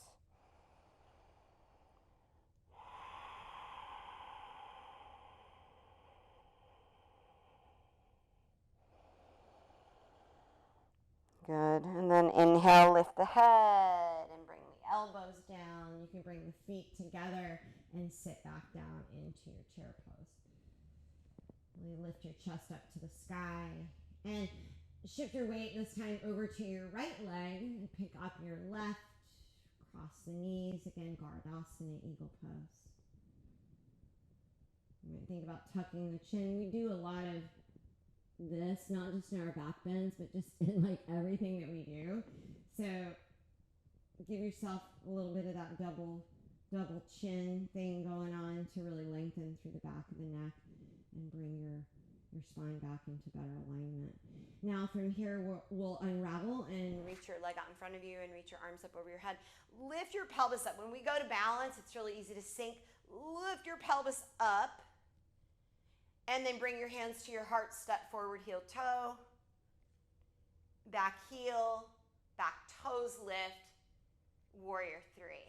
S2: Good. And then inhale, lift the head and bring the elbows down. You can bring the feet together and sit back down into your chair pose. Really lift your chest up to the sky and shift your weight this time over to your right leg and pick up your left. Cross the knees. Again, Gardasana, eagle pose. You might think about tucking the chin. We do a lot of this, not just in our back bends, but just in like everything that we do. So give yourself a little bit of that double chin thing going on to really lengthen through the back of the neck and bring your spine back into better alignment. Now from here, we'll unravel and reach your leg out in front of you and reach your arms up over your head. Lift your pelvis up. When we go to balance, it's really easy to sink. Lift your pelvis up. And then bring your hands to your heart, step forward, heel toe. back heel, back toes lift, warrior three.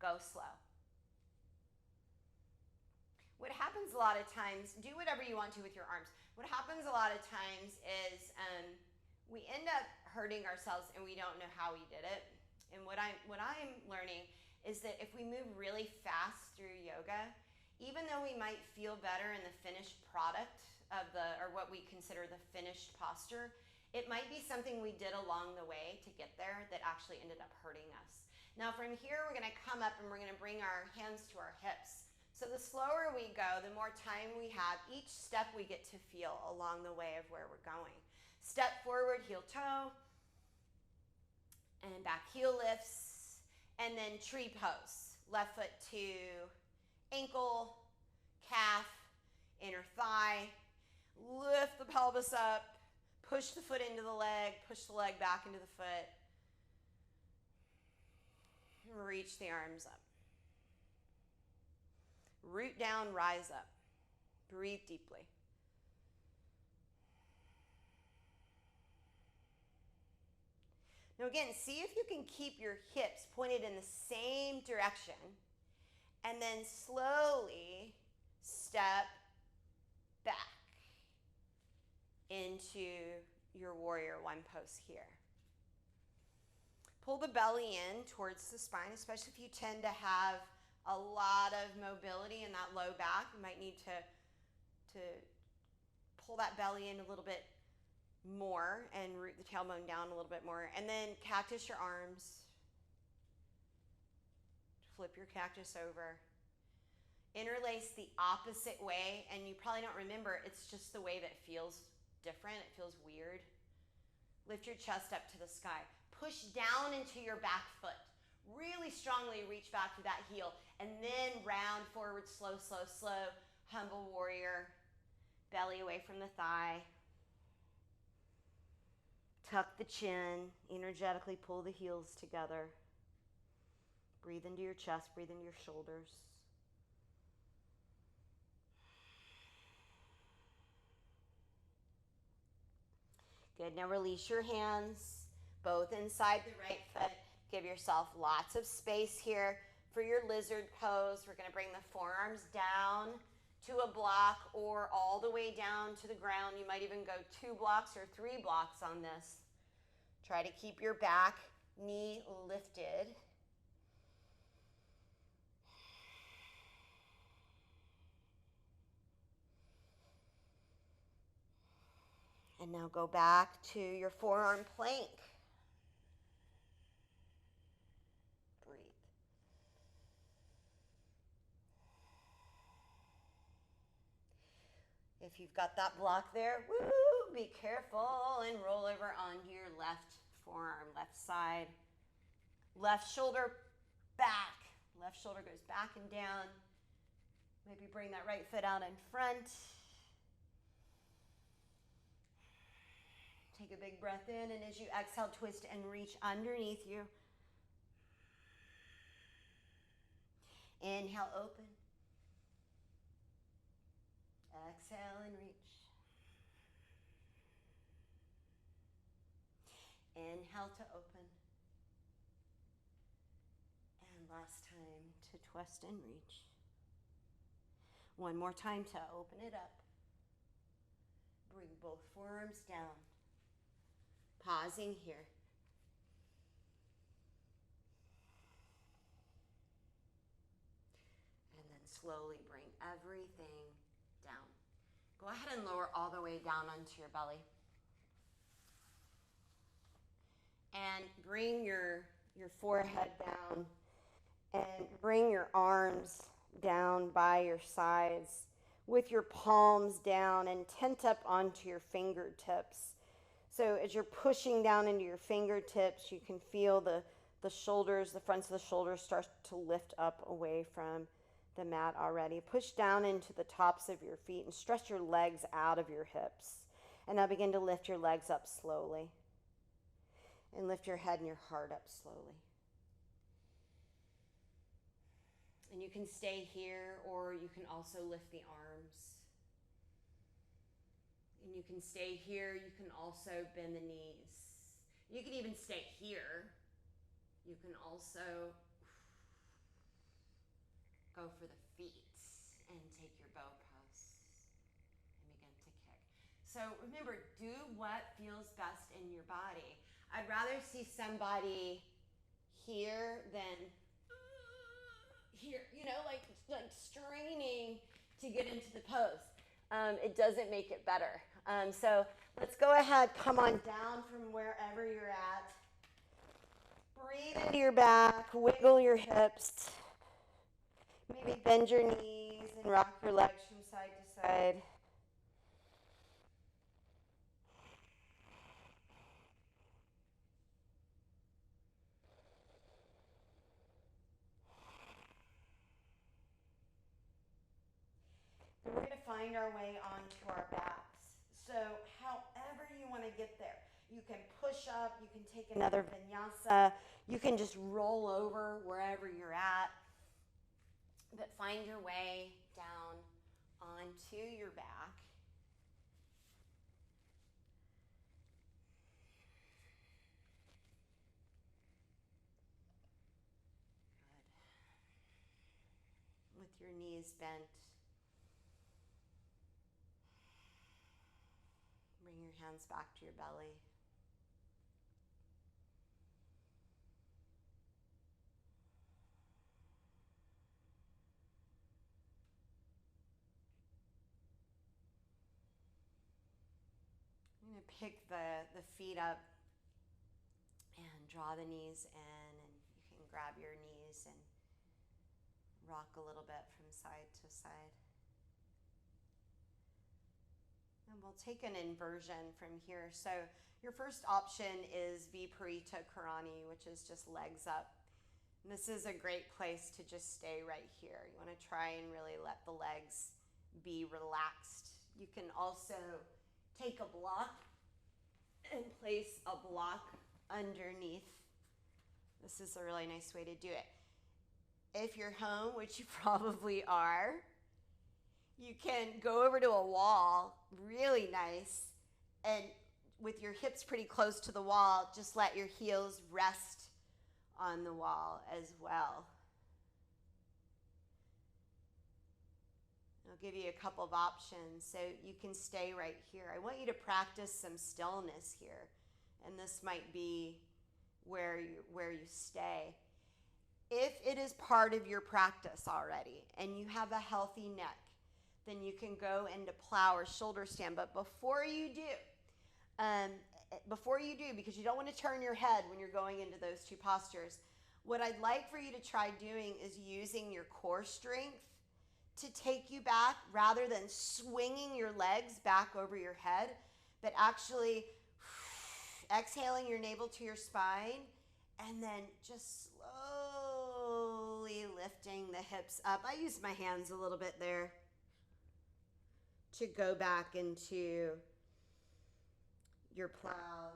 S2: Go slow. What happens a lot of times, do whatever you want to with your arms. What happens a lot of times is we end up hurting ourselves and we don't know how we did it. And what I'm learning is that if we move really fast through yoga, even though we might feel better in the finished product of or what we consider the finished posture, it might be something we did along the way to get there that actually ended up hurting us. Now from here, we're gonna come up and we're gonna bring our hands to our hips. So the slower we go, the more time we have. Each step we get to feel along the way of where we're going. Step forward, heel toe, and back heel lifts, and then tree pose. Left foot to ankle, calf, inner thigh. Lift the pelvis up, push the foot into the leg, push the leg back into the foot. Reach the arms up. Root down, rise up. Breathe deeply. Now again, see if you can keep your hips pointed in the same direction and then slowly step back into your warrior one pose here. Pull the belly in towards the spine, especially if you tend to have a lot of mobility in that low back. You might need to pull that belly in a little bit more and root the tailbone down a little bit more. And then cactus your arms. Flip your cactus over. Interlace the opposite way, and you probably don't remember, it's just the way that feels different. It feels weird. Lift your chest up to the sky. Push down into your back foot. Really strongly reach back to that heel, and then round forward, slow, slow, slow. Humble warrior. Belly away from the thigh. Tuck the chin. Energetically pull the heels together. Breathe into your chest. Breathe into your shoulders. Good. Now release your hands, both inside the right foot. Give yourself lots of space here for your lizard pose. We're going to bring the forearms down to a block or all the way down to the ground. You might even go 2 blocks or 3 blocks on this. Try to keep your back knee lifted. And now go back to your forearm plank. Breathe. If you've got that block there, woo, be careful and roll over onto your left forearm, left side. Left shoulder back. Left shoulder goes back and down. Maybe bring that right foot out in front. Take a big breath in, and as you exhale, twist and reach underneath you. Inhale, open. Exhale and reach. Inhale to open. And last time to twist and reach. One more time to open it up. Bring both forearms down. Pausing here. And then slowly bring everything down. Go ahead and lower all the way down onto your belly. And bring your forehead down and bring your arms down by your sides with your palms down and tent up onto your fingertips. So as you're pushing down into your fingertips, you can feel the shoulders, the fronts of the shoulders start to lift up away from the mat already. Push down into the tops of your feet and stretch your legs out of your hips. And now begin to lift your legs up slowly. And lift your head and your heart up slowly. And you can stay here, or you can also lift the arms. And you can stay here. You can also bend the knees. You can even stay here. You can also go for the feet and take your bow pose and begin to kick. So remember, do what feels best in your body. I'd rather see somebody here than here, like straining to get into the pose. It doesn't make it better. So let's go ahead, come on down from wherever you're at. Breathe into your back, wiggle your hips. Maybe bend your knees and rock your legs from side to side. We're going to find our way onto our backs. So however you want to get there. You can push up, you can take another vinyasa, you can just roll over wherever you're at. But find your way down onto your back. Good. With your knees bent. Bring your hands back to your belly. I'm going to pick the feet up and draw the knees in, and you can grab your knees and rock a little bit from side to side. And we'll take an inversion from here. So your first option is Viparita Karani, which is just legs up. And this is a great place to just stay right here. You want to try and really let the legs be relaxed. You can also take a block and place a block underneath. This is a really nice way to do it. If you're home, which you probably are, you can go over to a wall, really nice, and with your hips pretty close to the wall, just let your heels rest on the wall as well. I'll give you a couple of options so you can stay right here. I want you to practice some stillness here, and this might be where you stay. If it is part of your practice already and you have a healthy neck, then you can go into plow or shoulder stand. But before you do, because you don't want to turn your head when you're going into those two postures, what I'd like for you to try doing is using your core strength to take you back rather than swinging your legs back over your head, but actually exhaling your navel to your spine and then just slowly lifting the hips up. I use my hands a little bit there to go back into your plow.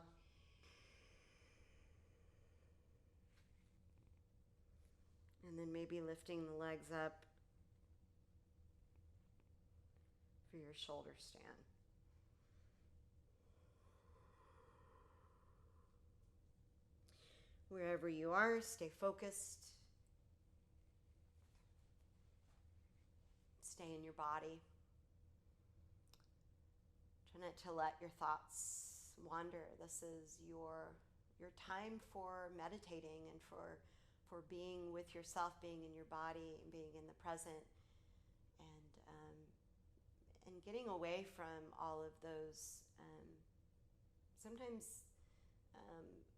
S2: And then maybe lifting the legs up for your shoulder stand. Wherever you are, stay focused. Stay in your body. Try not to let your thoughts wander. This is your time for meditating and for being with yourself, being in your body, and being in the present, and getting away from all of those sometimes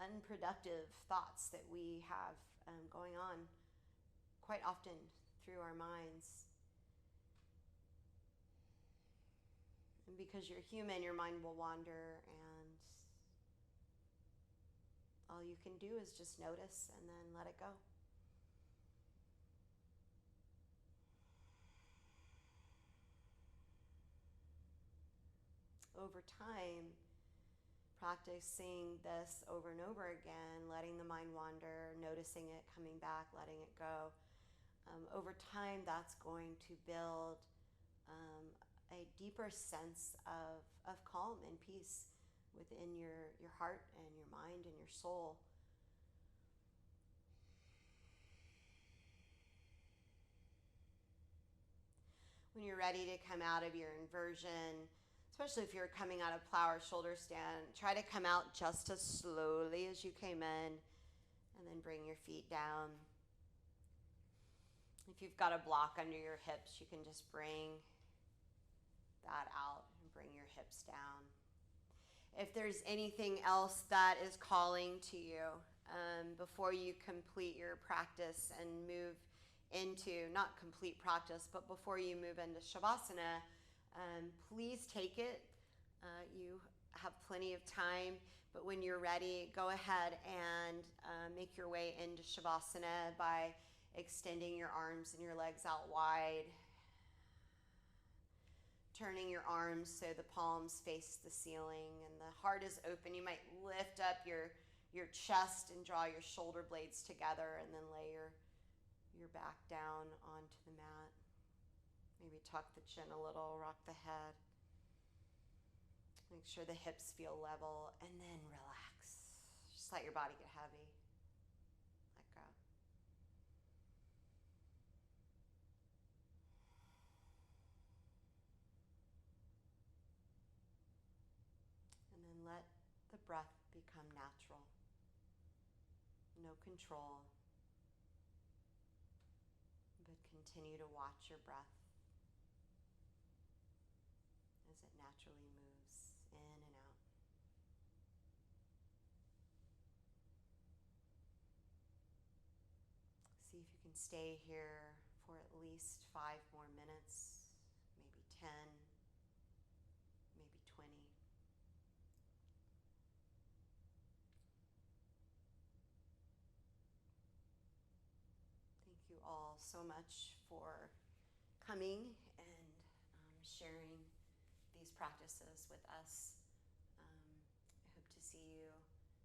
S2: unproductive thoughts that we have going on quite often through our minds. And because you're human, your mind will wander, and all you can do is just notice and then let it go. Over time, practicing this over and over again, letting the mind wander, noticing it, coming back, letting it go. Over time, that's going to build a deeper sense of calm and peace within your heart and your mind and your soul. When you're ready to come out of your inversion, especially if you're coming out of plow or shoulder stand, try to come out just as slowly as you came in, and then bring your feet down. If you've got a block under your hips, you can just bring that out and bring your hips down. If there's anything else that is calling to you before you complete your practice and move into, not complete practice, but before you move into shavasana, please take it. You have plenty of time, but when you're ready, go ahead and make your way into shavasana by extending your arms and your legs out wide, turning your arms so the palms face the ceiling and the heart is open. You might lift up your chest and draw your shoulder blades together, and then lay your back down onto the mat. Maybe tuck the chin a little, rock the head. Make sure the hips feel level, and then relax. Just let your body get heavy. Let go. And then let the breath become natural. No control. But continue to watch your breath as it naturally moves in and out. See if you can stay here for at least 5 more minutes, maybe 10, maybe 20. Thank you all so much for coming and sharing these practices with us. I hope to see you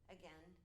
S2: again